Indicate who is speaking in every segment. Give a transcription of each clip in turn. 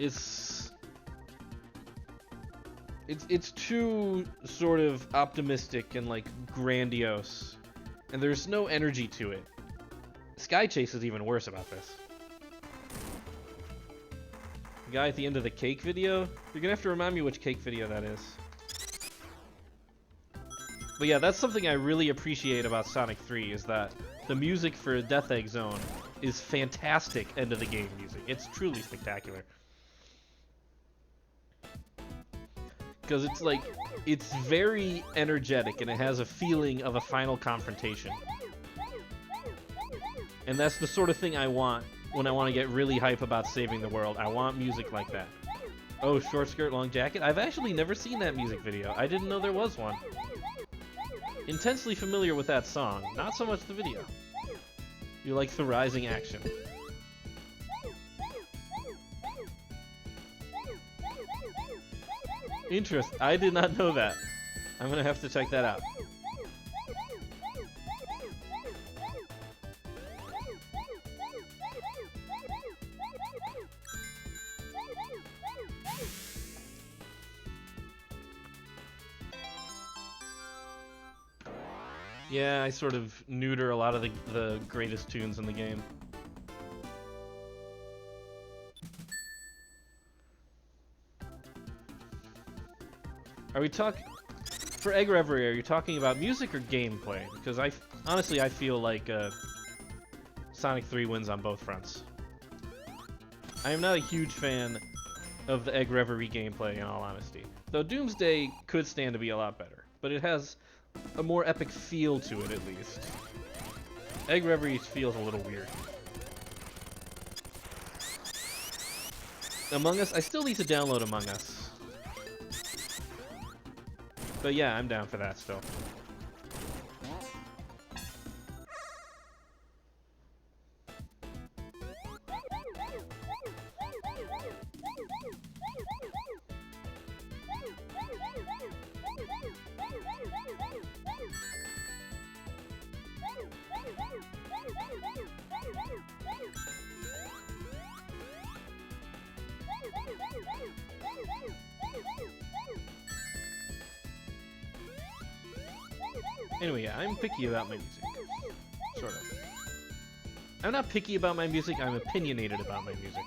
Speaker 1: it's too sort of optimistic and like grandiose, and there's no energy to it. Sky Chase is even worse about this. The guy at the end of the cake video, you're gonna have to remind me which cake video that is. But yeah, that's something I really appreciate about Sonic 3, is that the music for Death Egg Zone is fantastic end of the game music. It's truly spectacular. Because it's like, it's very energetic and it has a feeling of a final confrontation. And that's the sort of thing I want when I want to get really hype about saving the world. I want music like that. Oh, short skirt, long jacket? I've actually never seen that music video. I didn't know there was one. Intensely familiar with that song, not so much the video. You like the rising action. Interest. I did not know that. I'm gonna have to check that out. Yeah, I sort of neuter a lot of the greatest tunes in the game. Are we talking... For Egg Reverie, are you talking about music or gameplay? Because honestly, I feel like Sonic 3 wins on both fronts. I am not a huge fan of the Egg Reverie gameplay, in all honesty. Though Doomsday could stand to be a lot better, but it has a more epic feel to it, at least. Egg Reverie feels a little weird. Among Us, I still need to download Among Us. But yeah, I'm down for that still. Anyway, yeah, I'm picky about my music. Sort of. I'm not picky about my music, I'm opinionated about my music.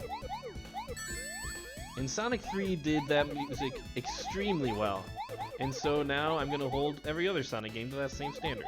Speaker 1: And Sonic 3 did that music extremely well. And so now I'm gonna hold every other Sonic game to that same standard.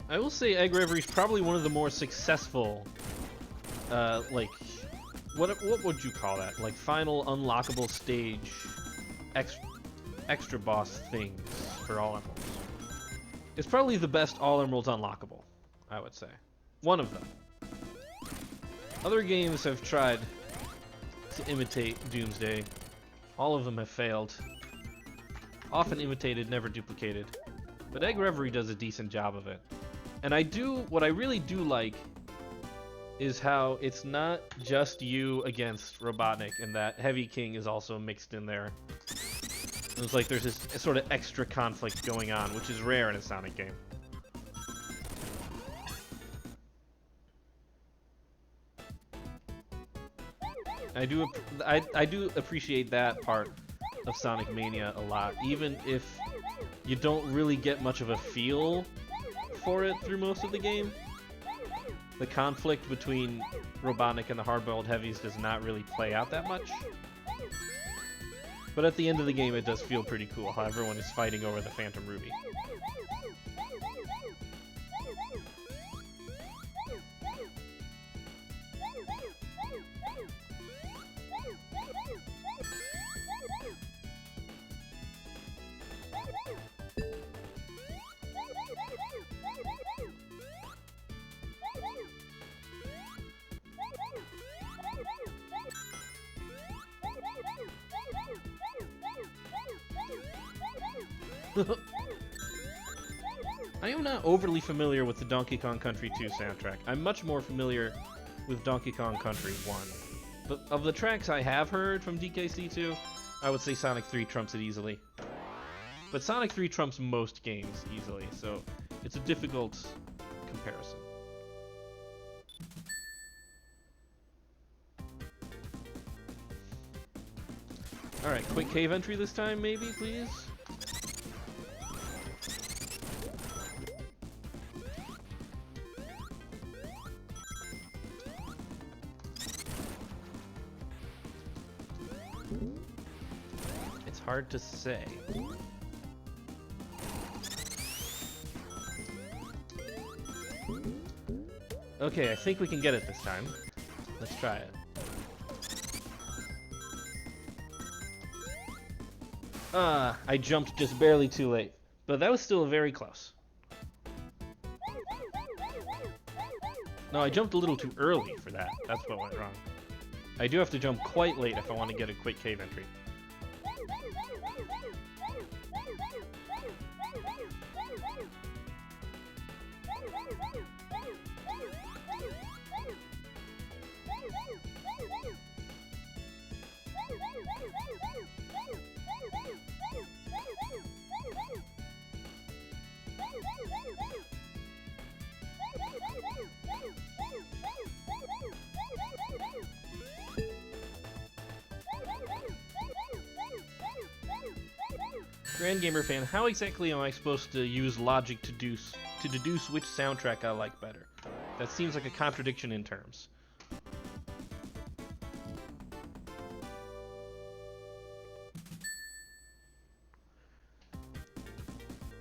Speaker 1: I will say Egg Reverie is probably one of the more successful, like, what would you call that? Like, final unlockable stage extra boss things for all emeralds. It's probably the best all emeralds unlockable, I would say. One of them. Other games have tried to imitate Doomsday. All of them have failed. Often imitated, never duplicated. But Egg Reverie does a decent job of it. And what I really do like is how it's not just you against Robotnik, and that Heavy King is also mixed in there. It's like there's this sort of extra conflict going on, which is rare in a Sonic game. I do appreciate that part of Sonic Mania a lot, even if you don't really get much of a feel for it through most of the game. The conflict between Robotnik and the hard-boiled heavies does not really play out that much. But at the end of the game, it does feel pretty cool how everyone is fighting over the Phantom Ruby. I am not overly familiar with the Donkey Kong Country 2 soundtrack. I'm much more familiar with Donkey Kong Country 1. But of the tracks I have heard from DKC2, I would say Sonic 3 trumps it easily. But Sonic 3 trumps most games easily, so it's a difficult comparison. Alright, quick cave entry this time, maybe, please? It's hard to say. Okay, I think we can get it this time. Let's try it. I jumped just barely too late, but that was still very close. No, I jumped a little too early for that. That's what went wrong. I do have to jump quite late if I want to get a quick cave entry. Grand Gamer fan, how exactly am I supposed to use logic to deduce which soundtrack I like better? That seems like a contradiction in terms.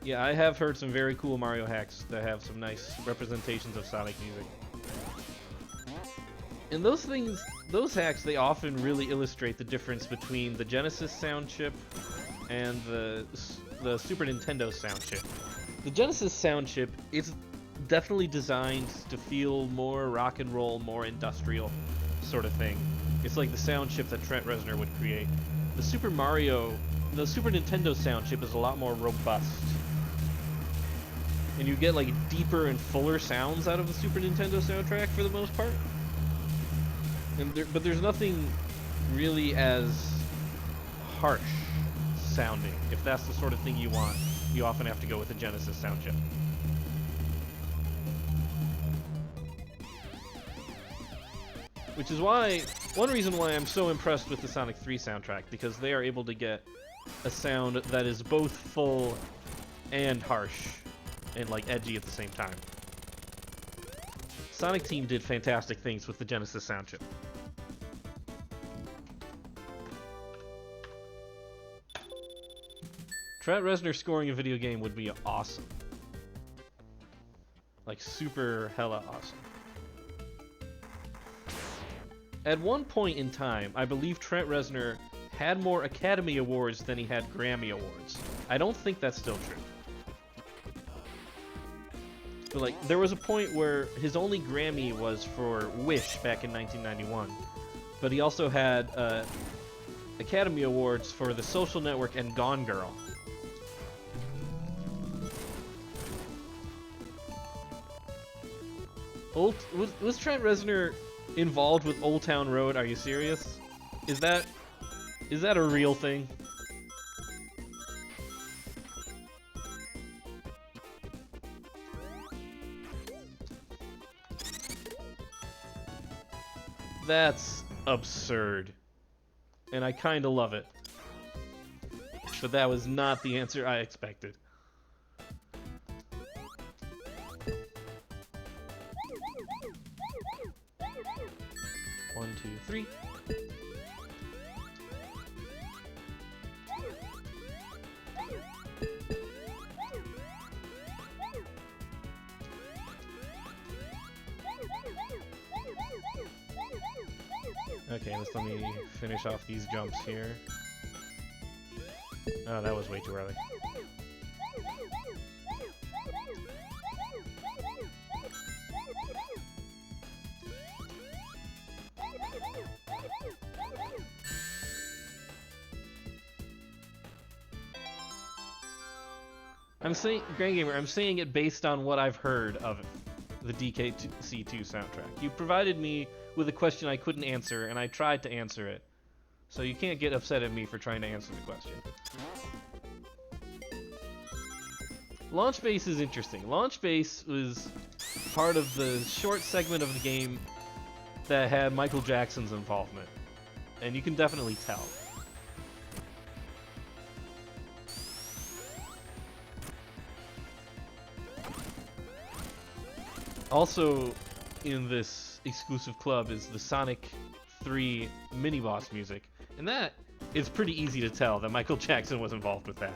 Speaker 1: Yeah, I have heard some very cool Mario hacks that have some nice representations of Sonic music. And those hacks, they often really illustrate the difference between the Genesis sound chip and the Super Nintendo sound chip. The Genesis sound chip is definitely designed to feel more rock and roll, more industrial sort of thing. It's like the sound chip that Trent Reznor would create. The Super Nintendo sound chip is a lot more robust. And you get like deeper and fuller sounds out of the Super Nintendo soundtrack for the most part. But there's nothing really as harsh sounding. If that's the sort of thing you want, you often have to go with a Genesis sound chip. Which is one reason why I'm so impressed with the Sonic 3 soundtrack, because they are able to get a sound that is both full and harsh and like edgy at the same time. Sonic Team did fantastic things with the Genesis sound chip. Trent Reznor scoring a video game would be awesome. Like, super hella awesome. At one point in time, I believe Trent Reznor had more Academy Awards than he had Grammy Awards. I don't think that's still true. But, like, there was a point where his only Grammy was for Wish back in 1991. But he also had Academy Awards for The Social Network and Gone Girl. Was Trent Reznor involved with Old Town Road? Are you serious? Is that a real thing? That's absurd. And I kinda love it. But that was not the answer I expected. One, two, three. Okay, let's let me finish off these jumps here. Oh, that was way too early. I'm saying, Grand Gamer, I'm saying it based on what I've heard of the DKC2 soundtrack. You provided me with a question I couldn't answer, and I tried to answer it. So you can't get upset at me for trying to answer the question. Launch Base is interesting. Launch Base was part of the short segment of the game that had Michael Jackson's involvement. And you can definitely tell. Also, in this exclusive club is the Sonic 3 mini-boss music. And that is pretty easy to tell that Michael Jackson was involved with that.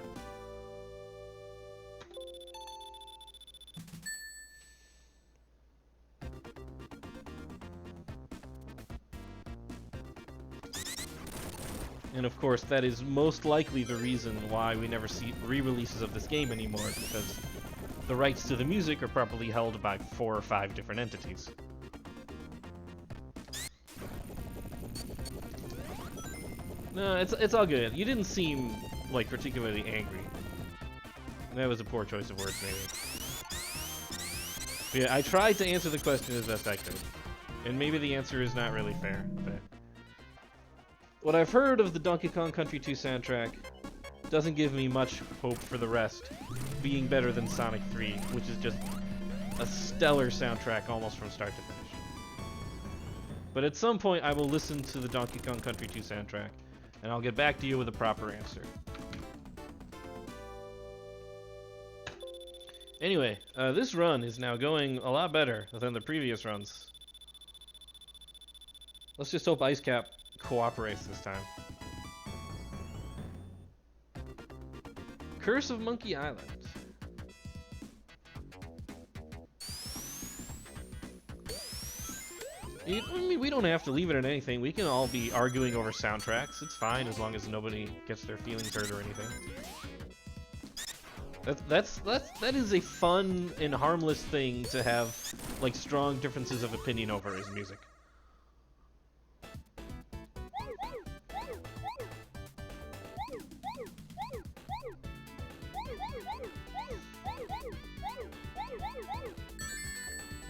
Speaker 1: And of course, that is most likely the reason why we never see re-releases of this game anymore, because the rights to the music are probably held by 4 or 5 different entities. No, it's all good. You didn't seem, like, particularly angry. That was a poor choice of words, maybe. But yeah, I tried to answer the question as best I could. And maybe the answer is not really fair, but... What I've heard of the Donkey Kong Country 2 soundtrack doesn't give me much hope for the rest being better than Sonic 3, which is just a stellar soundtrack almost from start to finish. But at some point I will listen to the Donkey Kong Country 2 soundtrack, and I'll get back to you with a proper answer. Anyway, this run is now going a lot better than the previous runs. Let's just hope Ice Cap cooperates this time. Curse of Monkey Island. I mean, we don't have to leave it at anything. We can all be arguing over soundtracks. It's fine as long as nobody gets their feelings hurt or anything. That is a fun and harmless thing to have, like, strong differences of opinion over is music.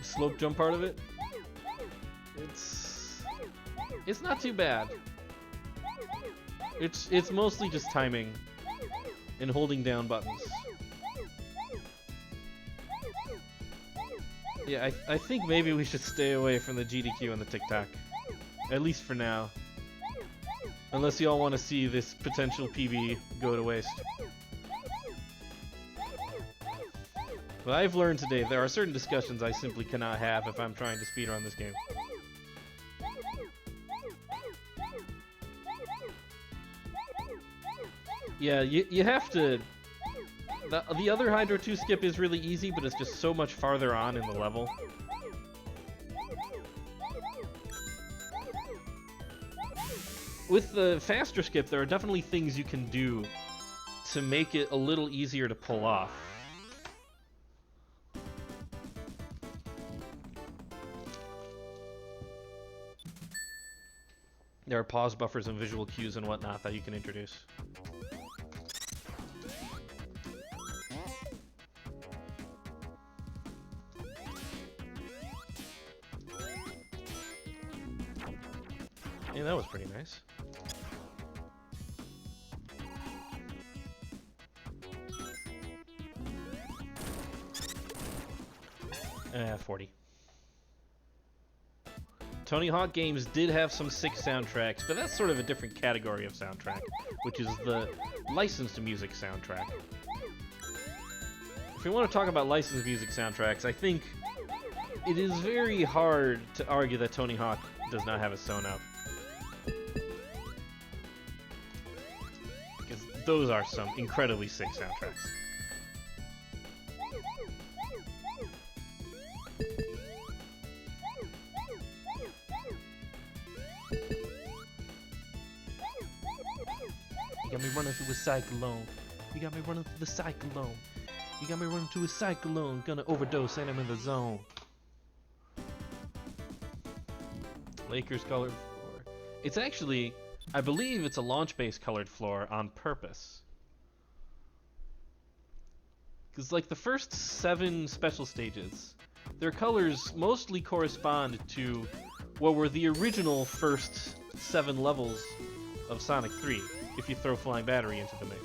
Speaker 1: Slope jump part of it? It's not too bad. It's mostly just timing and holding down buttons. Yeah, I think maybe we should stay away from the GDQ and the TikTok. At least for now. Unless y'all want to see this potential PB go to waste. But I've learned today there are certain discussions I simply cannot have if I'm trying to speedrun this game. Yeah, you have to... The other Hydro 2 skip is really easy, but it's just so much farther on in the level. With the faster skip, there are definitely things you can do to make it a little easier to pull off. There are pause buffers and visual cues and whatnot that you can introduce. Yeah, that was pretty nice. 40. Tony Hawk games did have some sick soundtracks, but that's sort of a different category of soundtrack, which is the licensed music soundtrack. If we want to talk about licensed music soundtracks, I think it is very hard to argue that Tony Hawk does not have a sewn up. Because those are some incredibly sick soundtracks. You got me running through a cyclone. You got me running through the cyclone. You got me running through a cyclone. Gonna overdose and I'm in the zone. Lakers colored floor. It's actually, I believe it's a launch base colored floor on purpose. Because, like, the first 7 special stages, their colors mostly correspond to what were the original first 7 levels of Sonic 3, if you throw Flying Battery into the mix.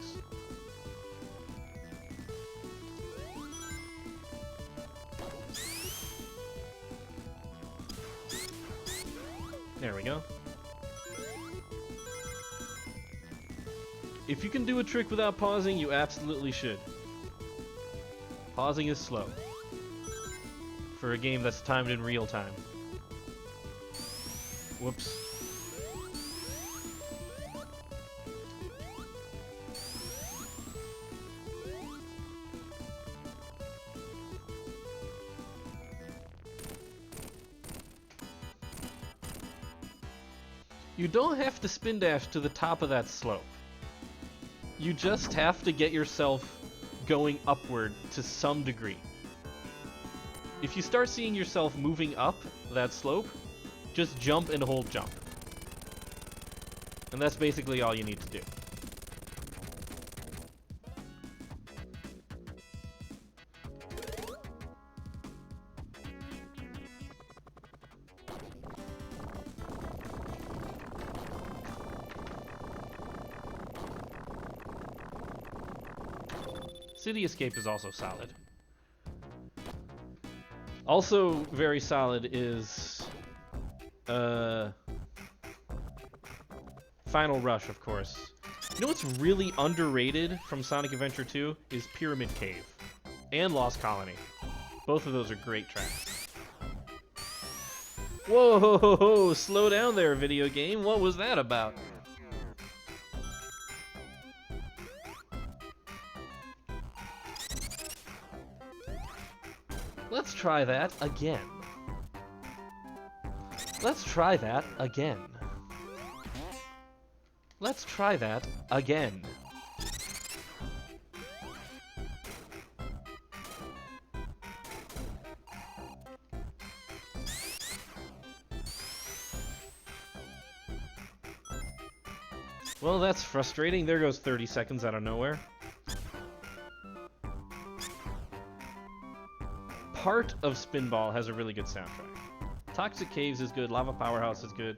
Speaker 1: There we go. If you can do a trick without pausing, you absolutely should. Pausing is slow for a game that's timed in real time. Whoops. You don't have to spin dash to the top of that slope. You just have to get yourself going upward to some degree. If you start seeing yourself moving up that slope, just jump and hold jump. And that's basically all you need to do. City Escape is also solid. Also very solid is Final Rush, of course. You know what's really underrated from Sonic Adventure 2 is Pyramid Cave and Lost Colony. Both of those are great tracks. Whoa, slow down there, video game. What was that about? Let's try that again. Let's try that again. Let's try that again. Well, that's frustrating. There goes 30 seconds out of nowhere. Part of Spinball has a really good soundtrack. Toxic Caves is good, Lava Powerhouse is good.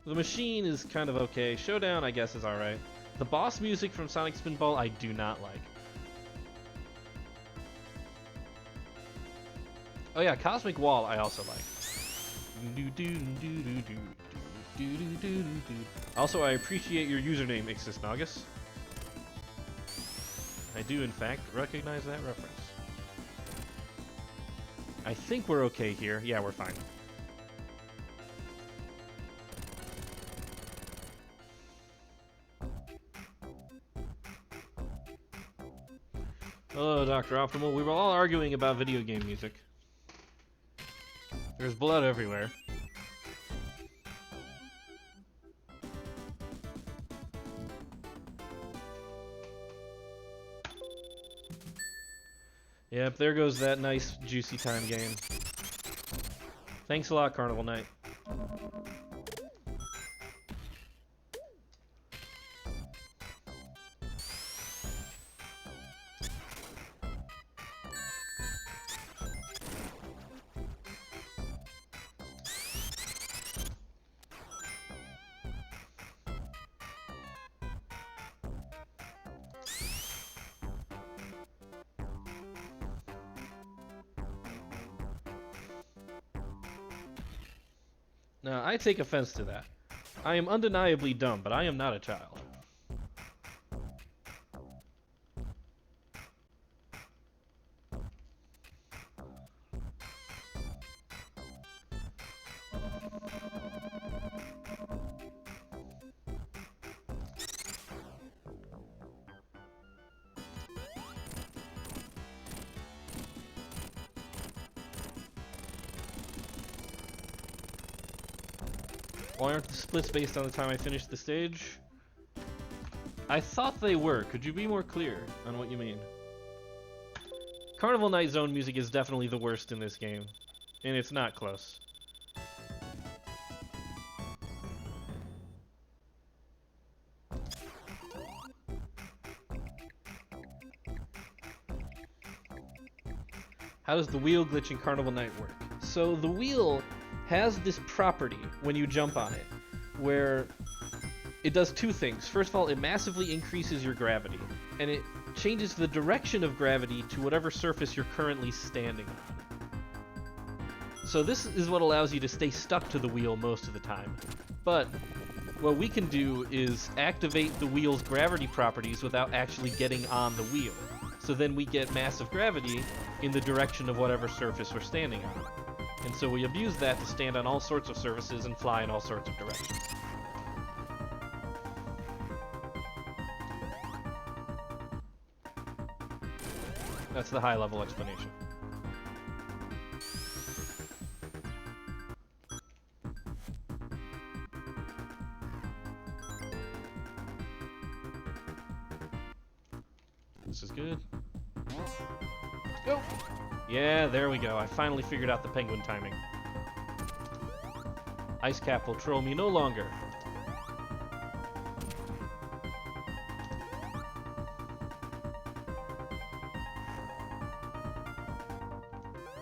Speaker 1: The Machine is kind of okay. Showdown, I guess, is alright. The boss music from Sonic Spinball, I do not like. Oh yeah, Cosmic Wall, I also like. Also, I appreciate your username, Ixisnagus. I do, in fact, recognize that reference. I think we're okay here. Yeah, we're fine. Hello, Dr. Optimal. We were all arguing about video game music. There's blood everywhere. Yep, there goes that nice, juicy time game. Thanks a lot, Carnival Knight. Now, I take offense to that. I am undeniably dumb, but I am not a child. Why aren't the splits based on the time I finished the stage? I thought they were. Could you be more clear on what you mean? Carnival Night Zone music is definitely the worst in this game, and it's not close. How does the wheel glitch in Carnival Night work? So the wheel has this property when you jump on it, where it does two things. First of all, it massively increases your gravity, and it changes the direction of gravity to whatever surface you're currently standing on. So this is what allows you to stay stuck to the wheel most of the time. But what we can do is activate the wheel's gravity properties without actually getting on the wheel. So then we get massive gravity in the direction of whatever surface we're standing on. And so we abuse that to stand on all sorts of surfaces and fly in all sorts of directions. That's the high-level explanation. This is good. Go! Yeah, there we go. I finally figured out the penguin timing. Ice Cap will troll me no longer.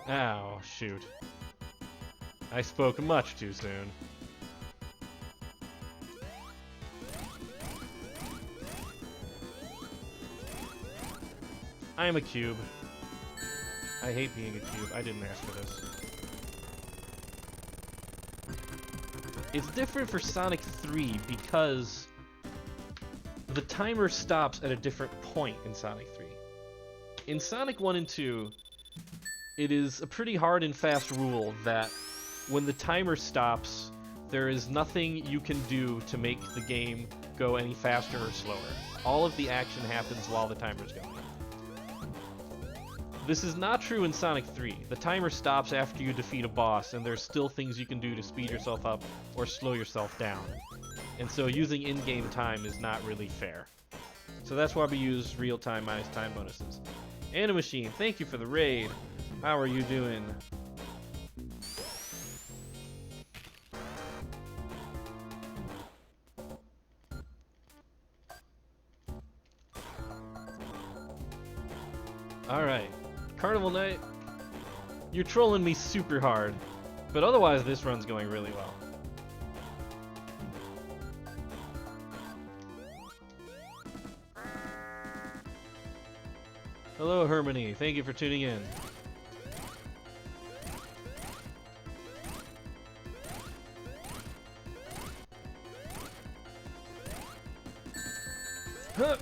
Speaker 1: Oh, shoot. I spoke much too soon. I am a cube. I hate being a cube. I didn't ask for this. It's different for Sonic 3 because the timer stops at a different point in Sonic 3. In Sonic 1 and 2, it is a pretty hard and fast rule that when the timer stops, there is nothing you can do to make the game go any faster or slower. All of the action happens while the timer's going. This is not true in Sonic 3. The timer stops after you defeat a boss, and there's still things you can do to speed yourself up or slow yourself down. And so using in-game time is not really fair. So that's why we use real-time minus time bonuses. Animachine, thank you for the raid. How are you doing? Alright. Carnival Night, you're trolling me super hard, but otherwise this run's going really well. Hello, Hermione. Thank you for tuning in. Huh.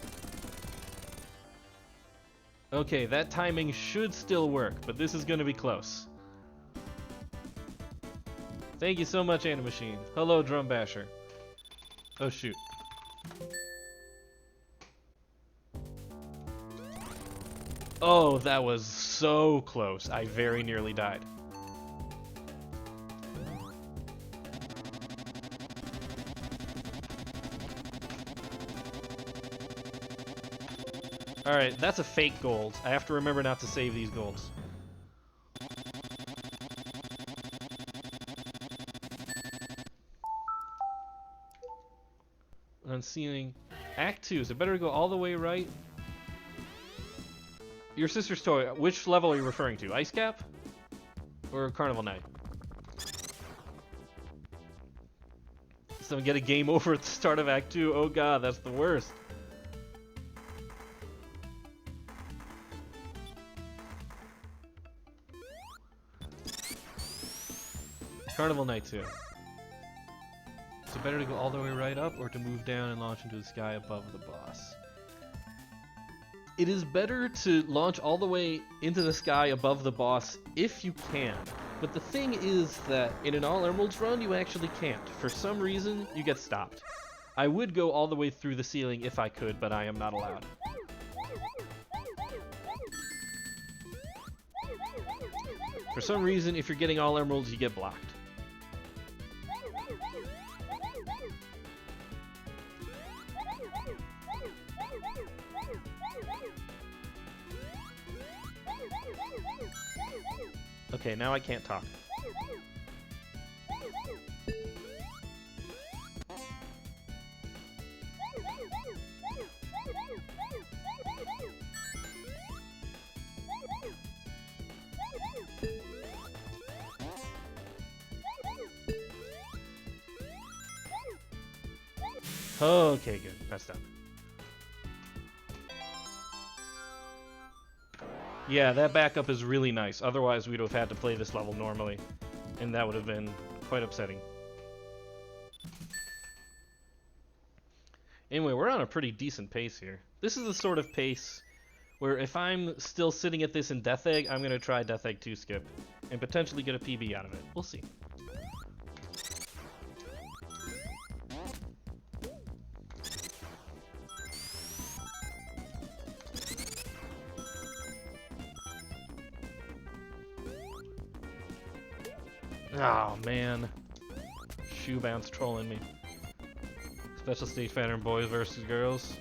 Speaker 1: Okay, that timing should still work, but this is gonna be close. Thank you so much, Animachine. Hello, Drum Basher. Oh, shoot. Oh, that was so close. I very nearly died. Alright, that's a fake gold. I have to remember not to save these golds. Unsealing. Act 2, is it better to go all the way right? Your sister's toy, which level are you referring to? Ice Cap? Or Carnival Night? So get a game over at the start of Act 2? Oh god, that's the worst. Carnival Night 2. Is it better to go all the way right up or to move down and launch into the sky above the boss? It is better to launch all the way into the sky above the boss if you can. But the thing is that in an All Emeralds run, you actually can't. For some reason, you get stopped. I would go all the way through the ceiling if I could, but I am not allowed. For some reason, if you're getting All Emeralds, you get blocked. Okay, now I can't talk. Okay, good. That's done. Yeah, that backup is really nice. Otherwise, we'd have had to play this level normally, and that would have been quite upsetting. Anyway, we're on a pretty decent pace here. This is the sort of pace where if I'm still sitting at this in Death Egg, I'm going to try Death Egg 2 skip and potentially get a PB out of it. We'll see. Oh, man. Shoe bounce trolling me. Special stage pattern, boys versus girls.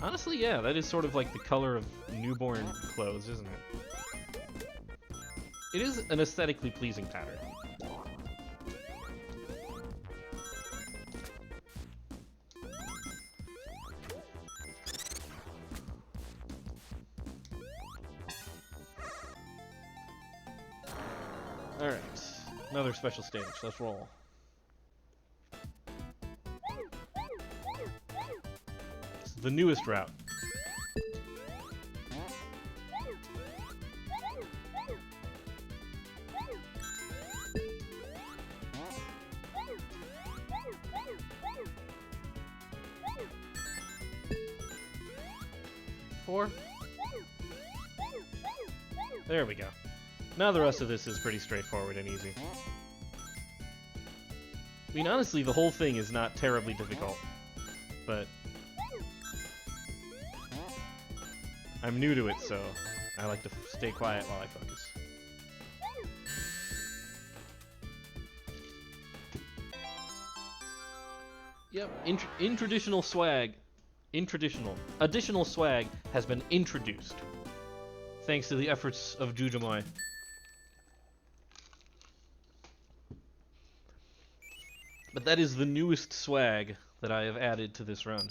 Speaker 1: Honestly, yeah, that is sort of like the color of newborn clothes, isn't it? It is an aesthetically pleasing pattern. Alright, another special stage. Let's roll. It's the newest route. Four. There we go. Now the rest of this is pretty straightforward and easy. I mean, honestly, the whole thing is not terribly difficult, but I'm new to it, so I like to stay quiet while I focus. Yep, additional swag has been introduced, thanks to the efforts of Jujumoy. But that is the newest swag that I have added to this run.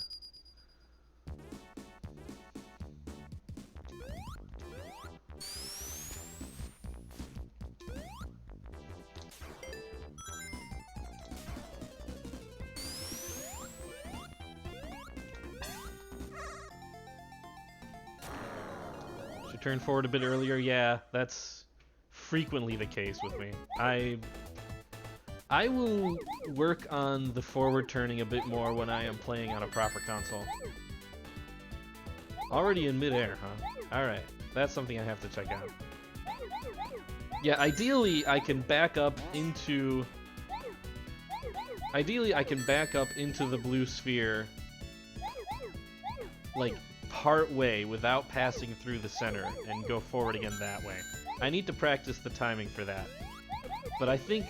Speaker 1: Should turn forward a bit earlier. Yeah, that's frequently the case with me. I will work on the forward turning a bit more when I am playing on a proper console. Already in midair, huh? Alright, that's something I have to check out. Yeah, ideally I can back up into the blue sphere like part way without passing through the center and go forward again that way. I need to practice the timing for that. But I think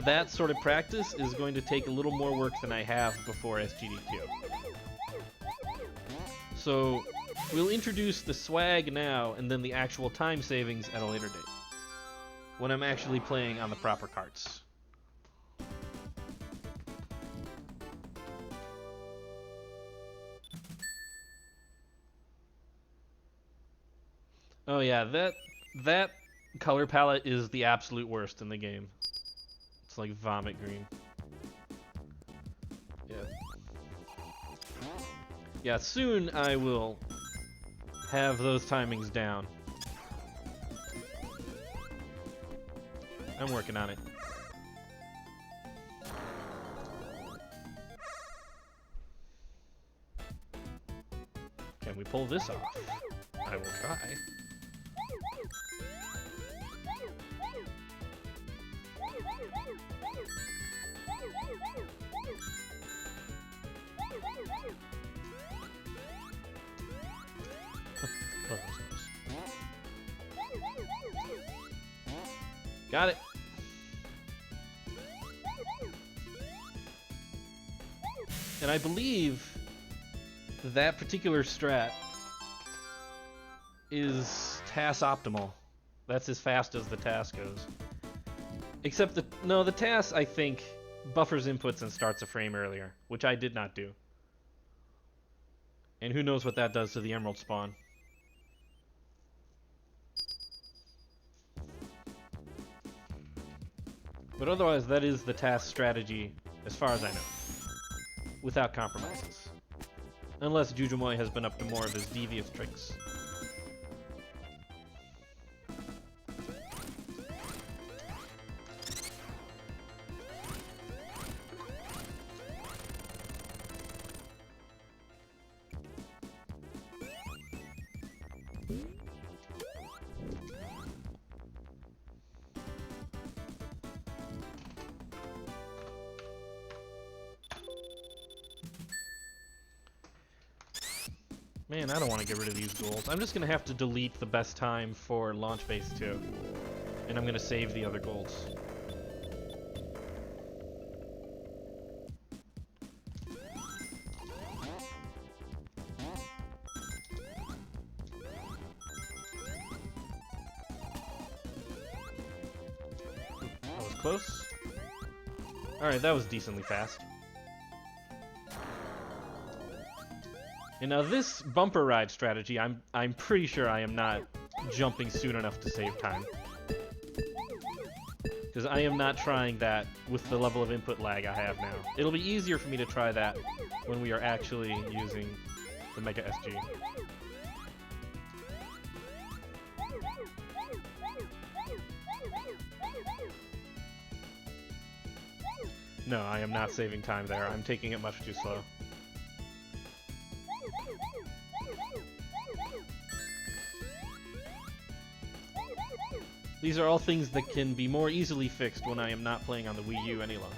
Speaker 1: that sort of practice is going to take a little more work than I have before SGDQ. So we'll introduce the swag now and then the actual time savings at a later date, when I'm actually playing on the proper carts. Oh yeah, that color palette is the absolute worst in the game. It's like vomit green. Yeah. Yeah, soon I will have those timings down. I'm working on it. Can we pull this off? I will try. Got it. And I believe that particular strat is TAS optimal. That's as fast as the TAS goes. Except the TAS, I think, buffers inputs and starts a frame earlier, which I did not do. And who knows what that does to the emerald spawn. But otherwise, that is the TAS strategy, as far as I know. without compromises. Unless Jujumoy has been up to more of his devious tricks. Man, I don't want to get rid of these goals. I'm just going to have to delete the best time for launch base 2. And I'm going to save the other goals. That was close. Alright, that was decently fast. And now this bumper ride strategy, I'm pretty sure I am not jumping soon enough to save time. Because I am not trying that with the level of input lag I have now. It'll be easier for me to try that when we are actually using the Mega SG. No, I am not saving time there. I'm taking it much too slow. These are all things that can be more easily fixed when I am not playing on the Wii U any longer.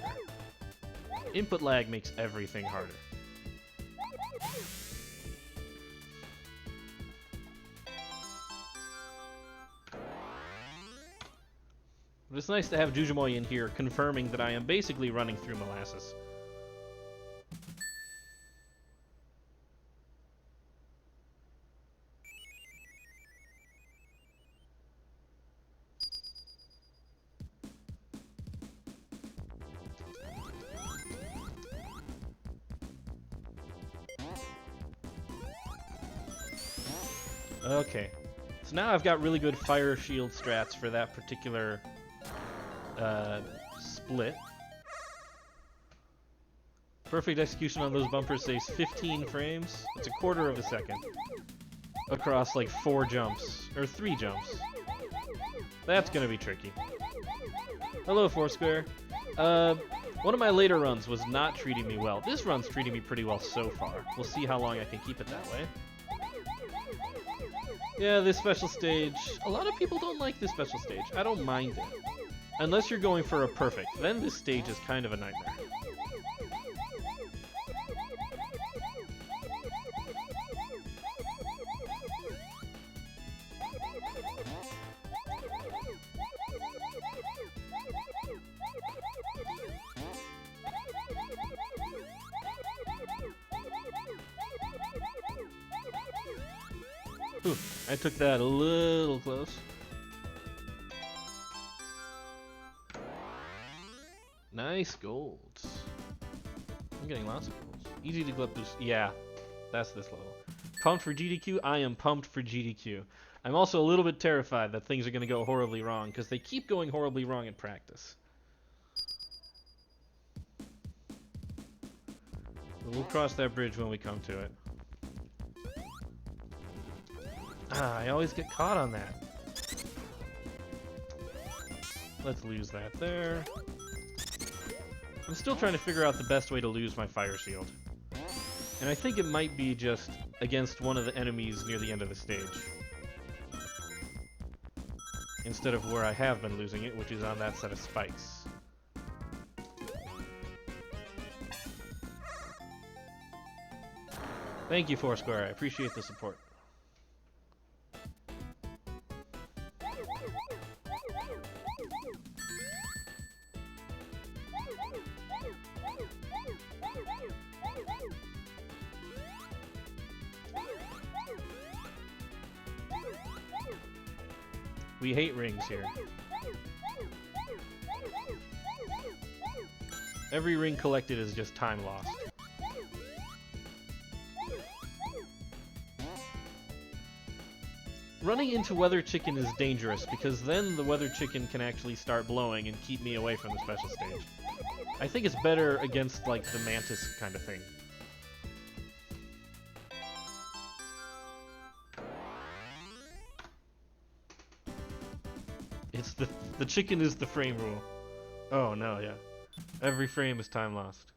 Speaker 1: Input lag makes everything harder. But it's nice to have Jujumoy in here confirming that I am basically running through molasses. Okay, so now I've got really good fire shield strats for that particular split. Perfect execution on those bumpers saves 15 frames. It's a quarter of a second across like 4 jumps, or 3 jumps. That's gonna be tricky. Hello, Foursquare. One of my later runs was not treating me well. This run's treating me pretty well so far. We'll see how long I can keep it that way. Yeah, this special stage, a lot of people don't like this special stage. I don't mind it. Unless you're going for a perfect, then this stage is kind of a nightmare. Ooh, I took that a little close. Nice golds. I'm getting lots of golds. Easy to glip boost. Yeah, that's this level. Pumped for GDQ? I am pumped for GDQ. I'm also a little bit terrified that things are going to go horribly wrong, because they keep going horribly wrong in practice. We'll cross that bridge when we come to it. Ah, I always get caught on that. Let's lose that there. I'm still trying to figure out the best way to lose my fire shield. And I think it might be just against one of the enemies near the end of the stage. Instead of where I have been losing it, which is on that set of spikes. Thank you, Foursquare. I appreciate the support. We hate rings here. Every ring collected is just time lost. Running into Weather Chicken is dangerous because then the Weather Chicken can actually start blowing and keep me away from the special stage. I think it's better against like the Mantis kind of thing. It's the chicken is the frame rule. Oh no, yeah. Every frame is time lost.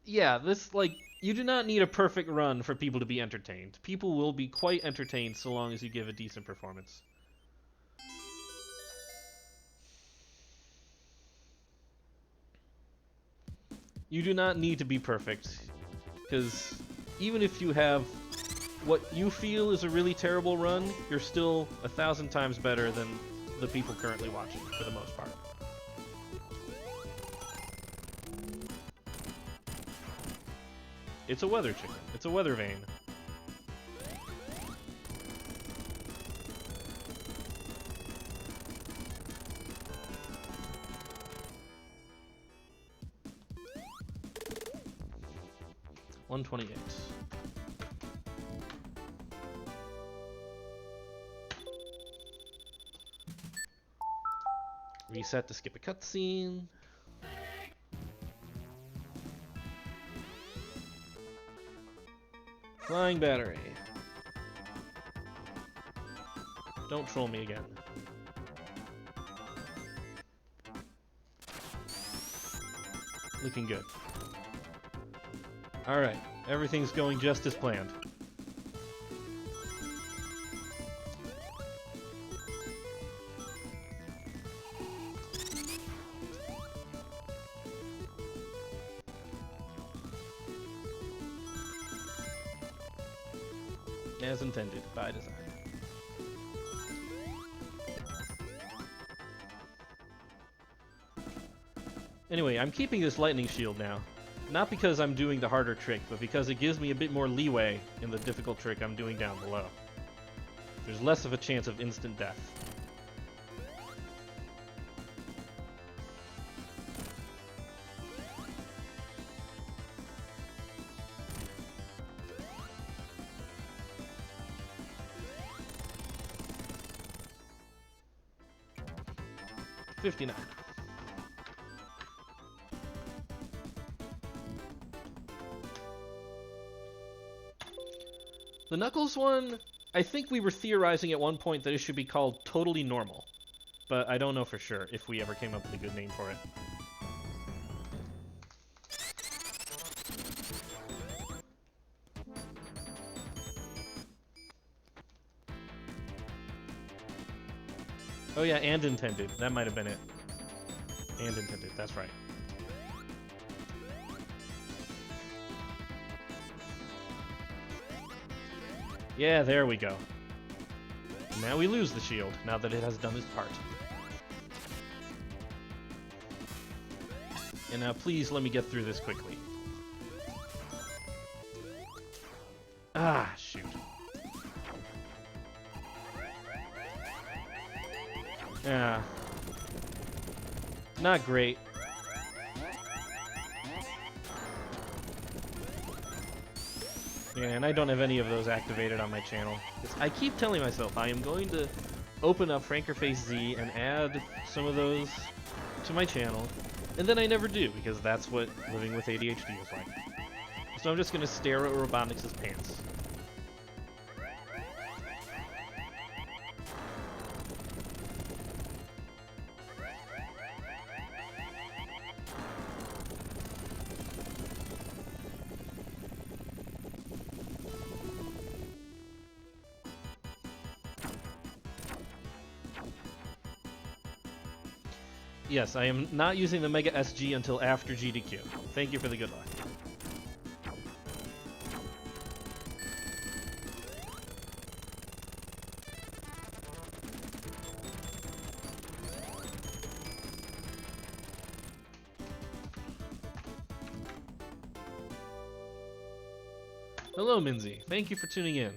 Speaker 1: Yeah, this, like, you do not need a perfect run for people to be entertained. People will be quite entertained so long as you give a decent performance. You do not need to be perfect, because even if you have what you feel is a really terrible run, you're still 1,000 times better than the people currently watching, for the most part. It's a weather chicken. It's a weather vane. $128. Reset to skip a cutscene. Flying battery. Don't troll me again. Looking good. Alright, everything's going just as planned. As intended, by design. Anyway, I'm keeping this lightning shield now. Not because I'm doing the harder trick, but because it gives me a bit more leeway in the difficult trick I'm doing down below. There's less of a chance of instant death. $59. The Knuckles one, I think we were theorizing at one point that it should be called Totally Normal, but I don't know for sure if we ever came up with a good name for it. Oh yeah, and intended. That might have been it. And intended, that's right. Yeah, there we go. Now we lose the shield, now that it has done its part. And now please let me get through this quickly. Ah, shoot. Yeah. Not great. Yeah, and I don't have any of those activated on my channel. I keep telling myself I am going to open up Frankerface Z and add some of those to my channel, and then I never do, because that's what living with ADHD is like. So I'm just going to stare at Robotnik's pants. Yes, I am not using the Mega SG until after GDQ. Thank you for the good luck. Hello, Minzy. Thank you for tuning in.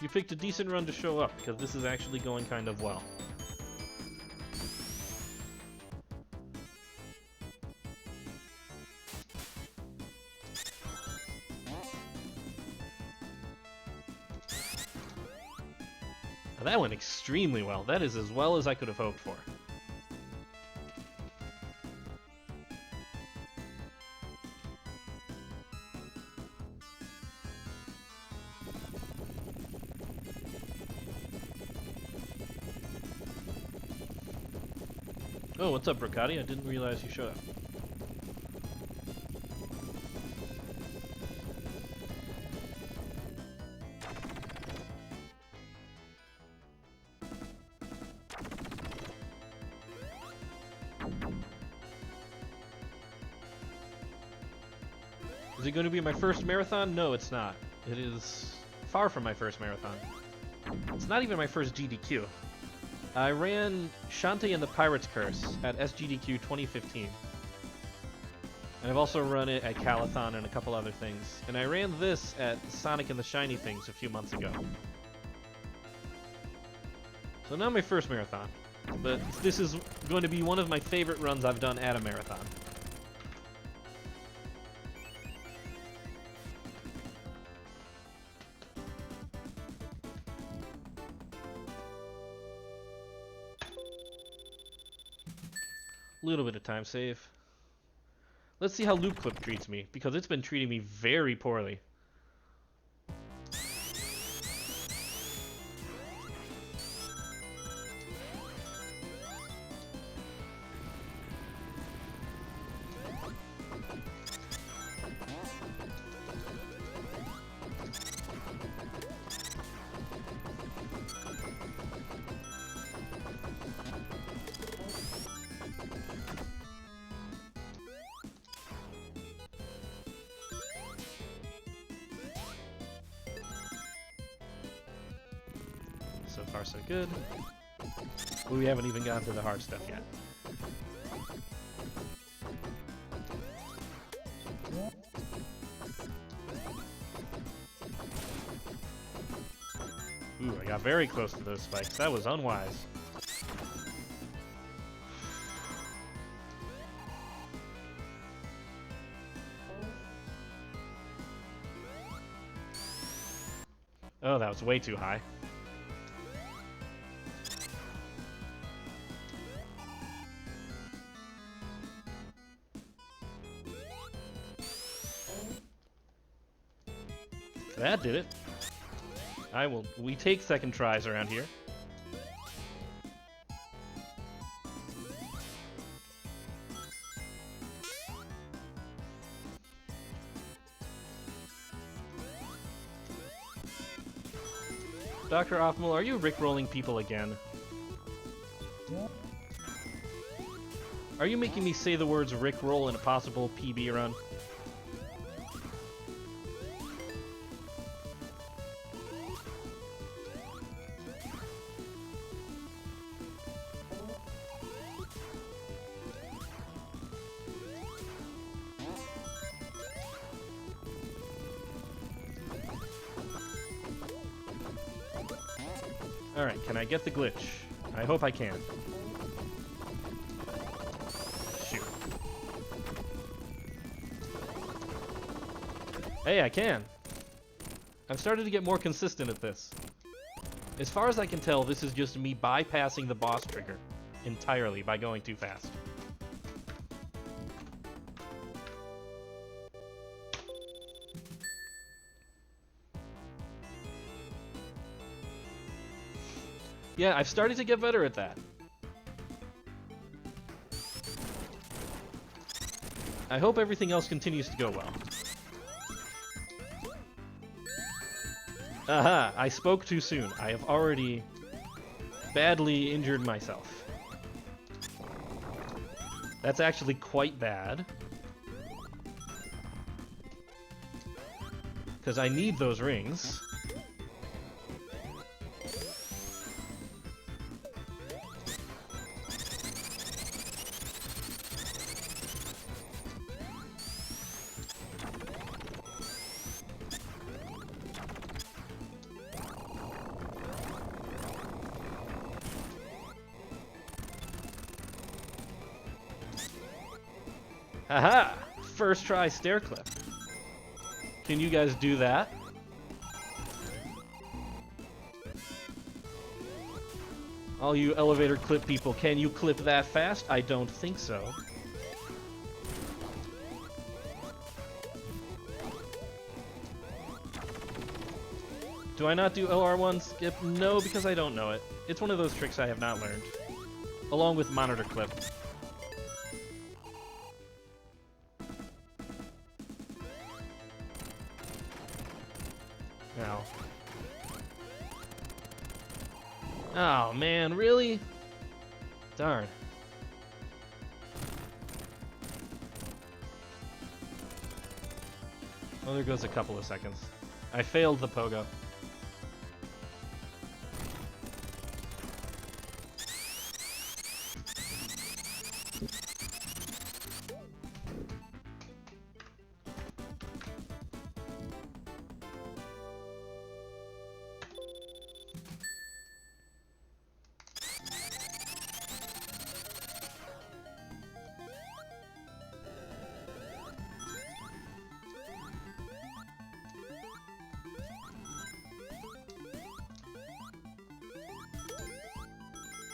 Speaker 1: You picked a decent run to show up, because this is actually going kind of well. That went extremely well. That is as well as I could have hoped for. Oh, what's up, Brocati? I didn't realize you showed up. Is it going to be my first marathon? No, it's not. It is far from my first marathon. It's not even my first GDQ. I ran Shantae and the Pirate's Curse at SGDQ 2015. And I've also run it at Calathon and a couple other things. And I ran this at Sonic and the Shiny Things a few months ago. So not my first marathon. But this is going to be one of my favorite runs I've done at a marathon. Little bit of time save. Let's see how Loop Clip treats me, because it's been treating me very poorly. So far, so good. We haven't even gotten to the hard stuff yet. Ooh, I got very close to those spikes. That was unwise. Oh, that was way too high. That did it. We take second tries around here. Dr. Optimal, are you rickrolling people again? Are you making me say the words rickroll in a possible PB run? Alright, can I get the glitch? I hope I can. Shoot. Hey, I can! I've started to get more consistent at this. As far as I can tell, this is just me bypassing the boss trigger entirely by going too fast. Yeah, I've started to get better at that. I hope everything else continues to go well. Aha! I spoke too soon. I have already badly injured myself. That's actually quite bad. Because I need those rings. Haha! First try stair clip. Can you guys do that? All you elevator clip people, can you clip that fast? I don't think so. Do I not do LR1 skip? No, because I don't know it. It's one of those tricks I have not learned. Along with monitor clip. Ow. Oh man, really? Darn. Well, there goes a couple of seconds. I failed the pogo.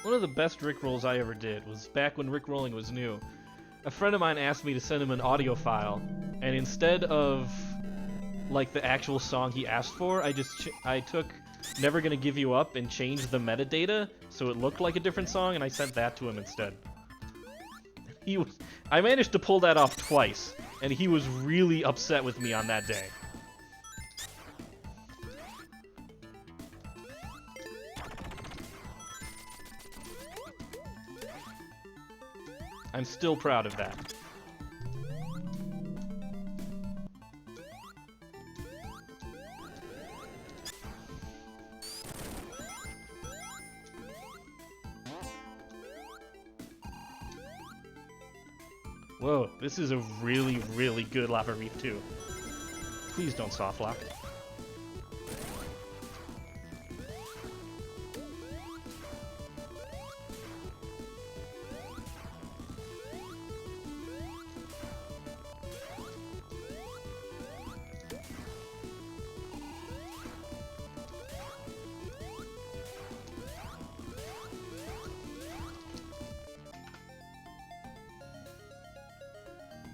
Speaker 1: One of the best Rickrolls I ever did was back when Rickrolling was new. A friend of mine asked me to send him an audio file, and instead of like the actual song he asked for, I took Never Gonna Give You Up and changed the metadata so it looked like a different song, and I sent that to him instead. I managed to pull that off twice, and he was really upset with me on that day. I'm still proud of that. Whoa, this is a really, really good Lava Reef too. Please don't soft lock.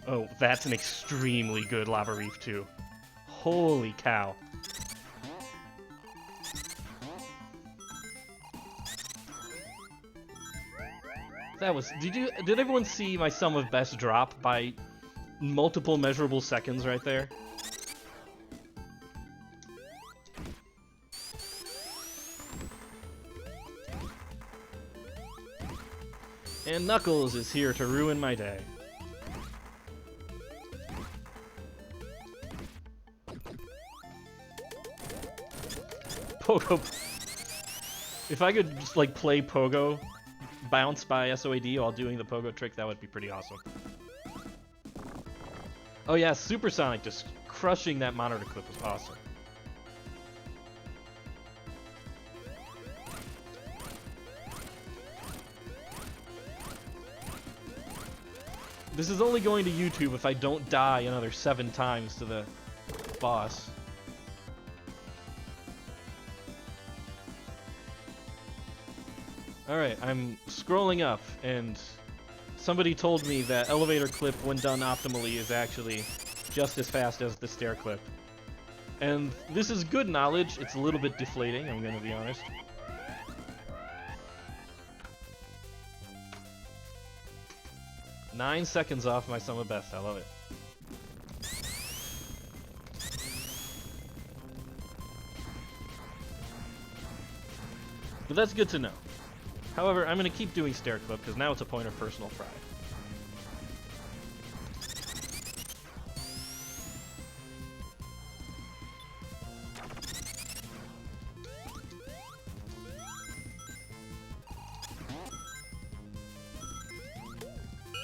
Speaker 1: Oh, that's an extremely good Lava Reef too. Holy cow. That was... Did everyone see my sum of best drop by multiple measurable seconds right there? And Knuckles is here to ruin my day. Pogo. If I could just like play Pogo Bounce by SOAD while doing the Pogo trick, that would be pretty awesome. Oh yeah, Supersonic just crushing that monitor clip was awesome. This is only going to YouTube if I don't die another 7 times to the boss. Alright, I'm scrolling up, and somebody told me that elevator clip, when done optimally, is actually just as fast as the stair clip. And this is good knowledge. It's a little bit deflating, I'm gonna be honest. Nine seconds off my sum of best. I love it. But that's good to know. However, I'm going to keep doing stair clip because now it's a point of personal pride.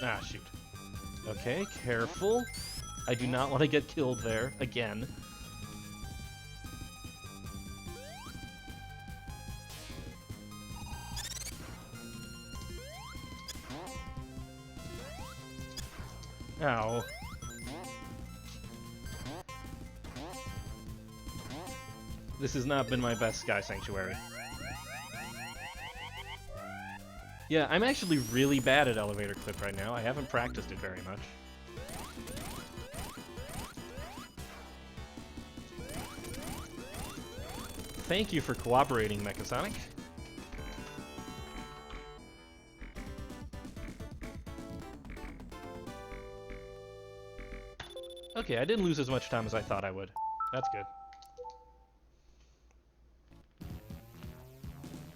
Speaker 1: Ah, shoot. Okay, careful. I do not want to get killed there again. Ow. This has not been my best Sky Sanctuary. Yeah, I'm actually really bad at elevator clip right now. I haven't practiced it very much. Thank you for cooperating, Mechasonic. Okay, I didn't lose as much time as I thought I would. That's good.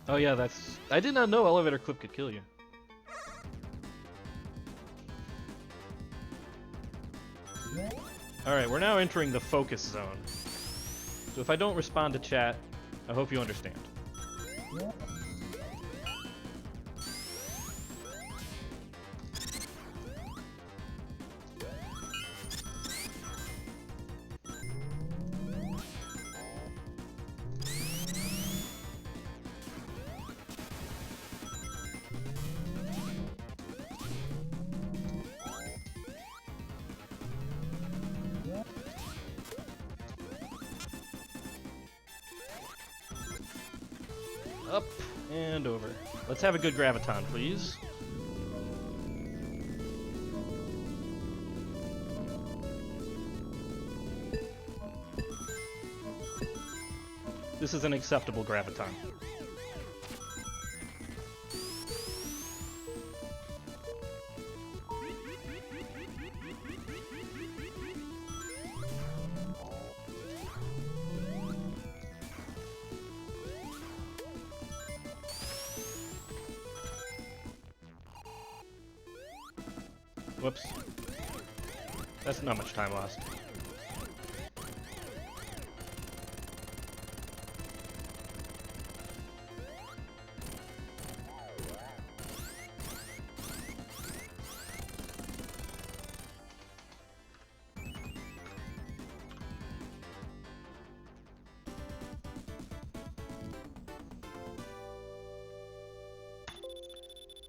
Speaker 1: Oh yeah, that's... I did not know elevator clip could kill you. Alright, we're now entering the focus zone. So if I don't respond to chat, I hope you understand. Up and over. Let's have a good graviton, please. This is an acceptable graviton. Whoops. That's not much time lost.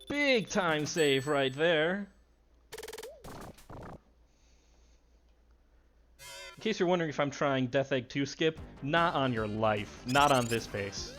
Speaker 1: Big time save right there. In case you're wondering if I'm trying Death Egg 2 skip, not on your life. Not on this pace.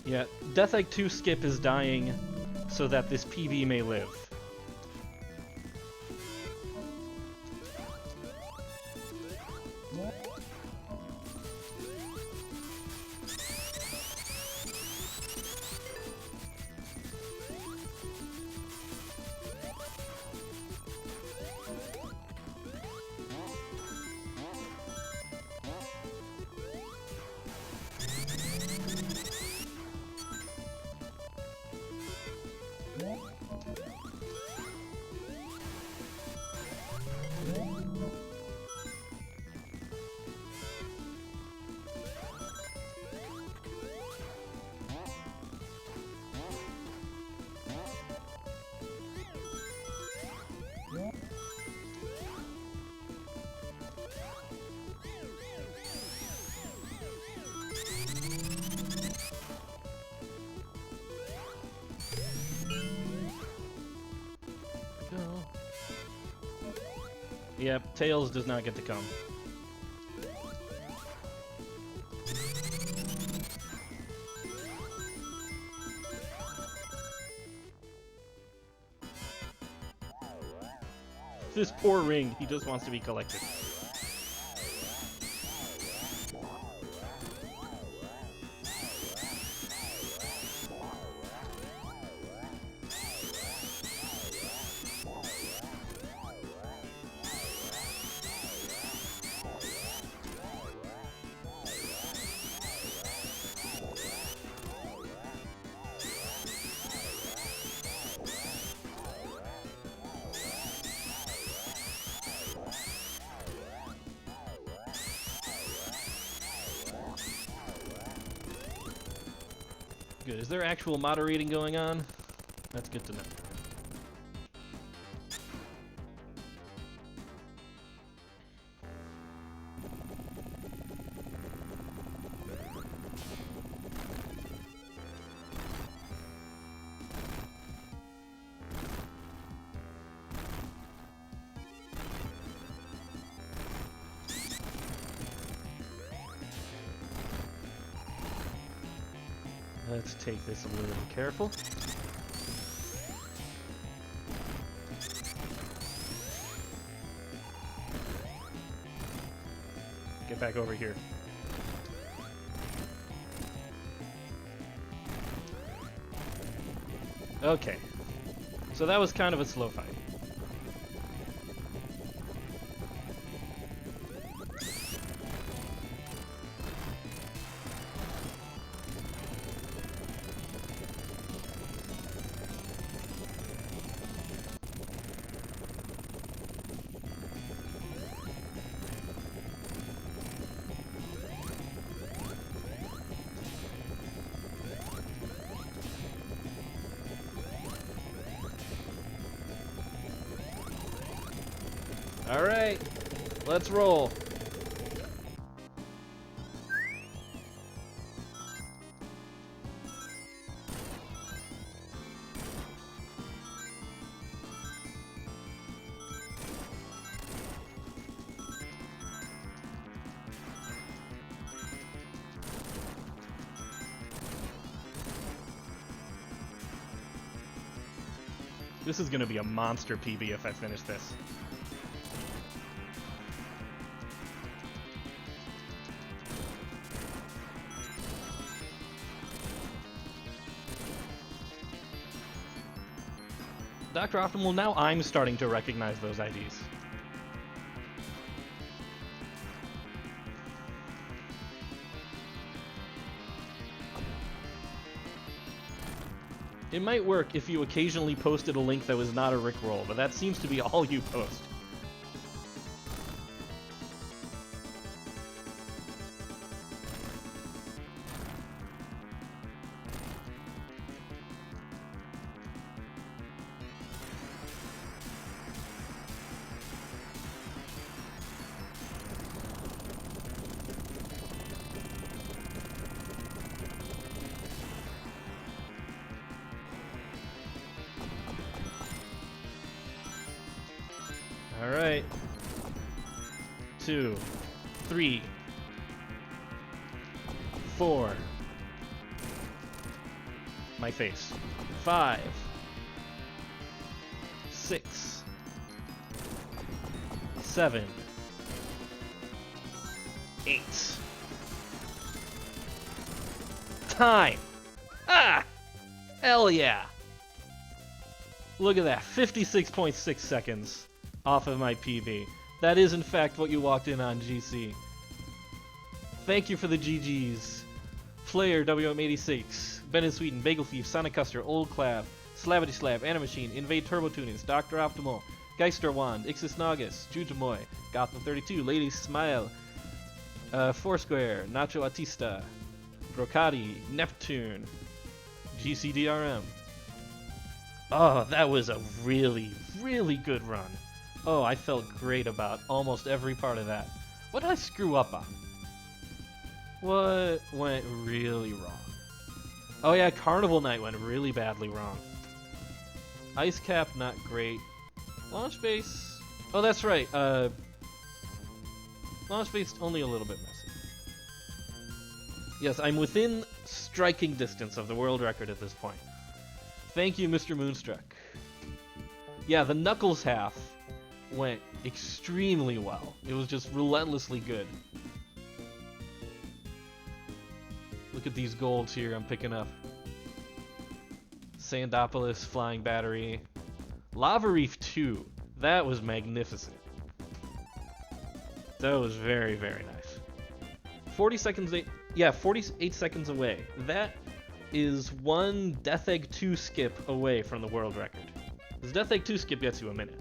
Speaker 1: Yeah, Death Egg 2 skip is dying so that this PB may live. Yep, Tails does not get to come. This poor ring, he just wants to be collected. Good. Is there actual moderating going on? That's good to know. Let's take this a little careful. get back over here. Okay. So that was kind of a slow fight. All right, let's roll. This is gonna be a monster PB if I finish this. Dr. Optimal, now I'm starting to recognize those IDs. It might work if you occasionally posted a link that was not a Rickroll, but that seems to be all you post. All right. 2, 3, 4. My face. 5, 6, 7, 8. Time. Ah! Hell yeah. Look at that. 56.6 seconds. Off of my PB. That is in fact what you walked in on, GC. Thank you for the GGs. Flair, WM86, Ben in Sweden, Bagel Thief, Sonic Custer, Old Clav, Slavity Slab, Animachine, Invade Turbo Tunings, Dr. Optimal, Geister Wand, Ixis Nagus, Jujamoy, Gotham32, Lady Smile, Foursquare, Nacho Atista, Brocati, Neptune, GCDRM. Oh, that was a really, really good run. Oh, I felt great about almost every part of that. What did I screw up on? What went really wrong? Oh yeah, Carnival Night went really badly wrong. Ice Cap, not great. Launch Base... Oh, that's right. Launch Base, only a little bit messy. Yes, I'm within striking distance of the world record at this point. Thank you, Mr. Moonstruck. Yeah, the Knuckles half went extremely well. It was just relentlessly good. Look at these golds here I'm picking up. Sandopolis, Flying Battery. Lava Reef 2. That was magnificent. That was very, very nice. 40 seconds... Yeah, 48 seconds away. That is one Death Egg 2 skip away from the world record. This Death Egg 2 skip gets you a minute.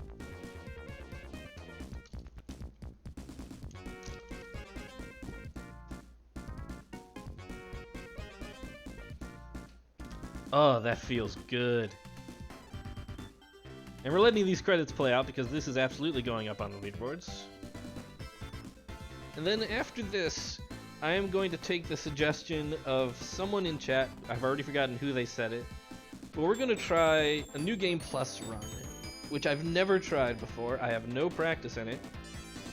Speaker 1: Oh, that feels good. And we're letting these credits play out because this is absolutely going up on the leaderboards. And then after this, I am going to take the suggestion of someone in chat. I've already forgotten who they said it. But we're going to try a New Game Plus run, which I've never tried before. I have no practice in it.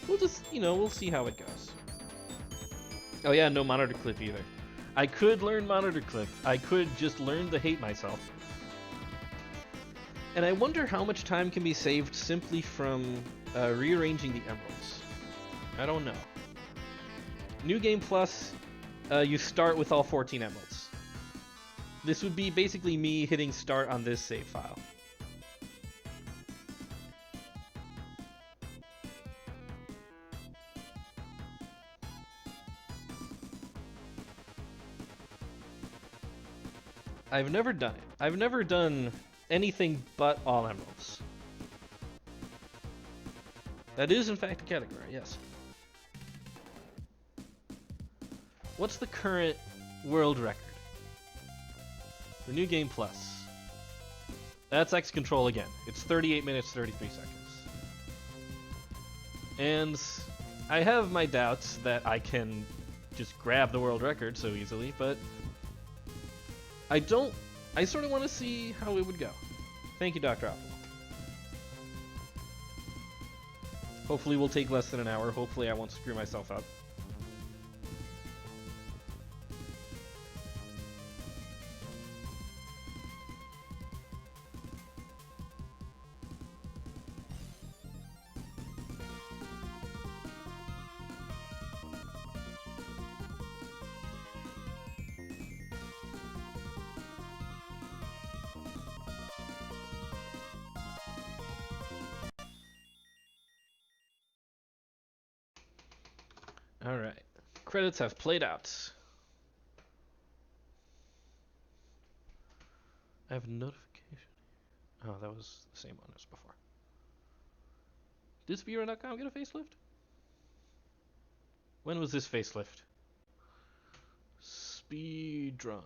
Speaker 1: We'll just, we'll see how it goes. Oh yeah, no monitor clip either. I could learn monitor clip. I could just learn to hate myself. And I wonder how much time can be saved simply from rearranging the emeralds. I don't know. New Game Plus, you start with all 14 emeralds. This would be basically me hitting start on this save file. I've never done it. I've never done anything but all emeralds. That is in fact a category, yes. What's the current world record? For New Game Plus. That's X Control again. It's 38 minutes, 33 seconds. And I have my doubts that I can just grab the world record so easily, but I sort of want to see how it would go. Thank you, Dr. Apple. Hopefully we'll take less than an hour. Hopefully I won't screw myself up. Alright. Credits have played out. I have a notification. Oh, that was the same one as before. Did speedrun.com get a facelift? When was this facelift? Speedrun.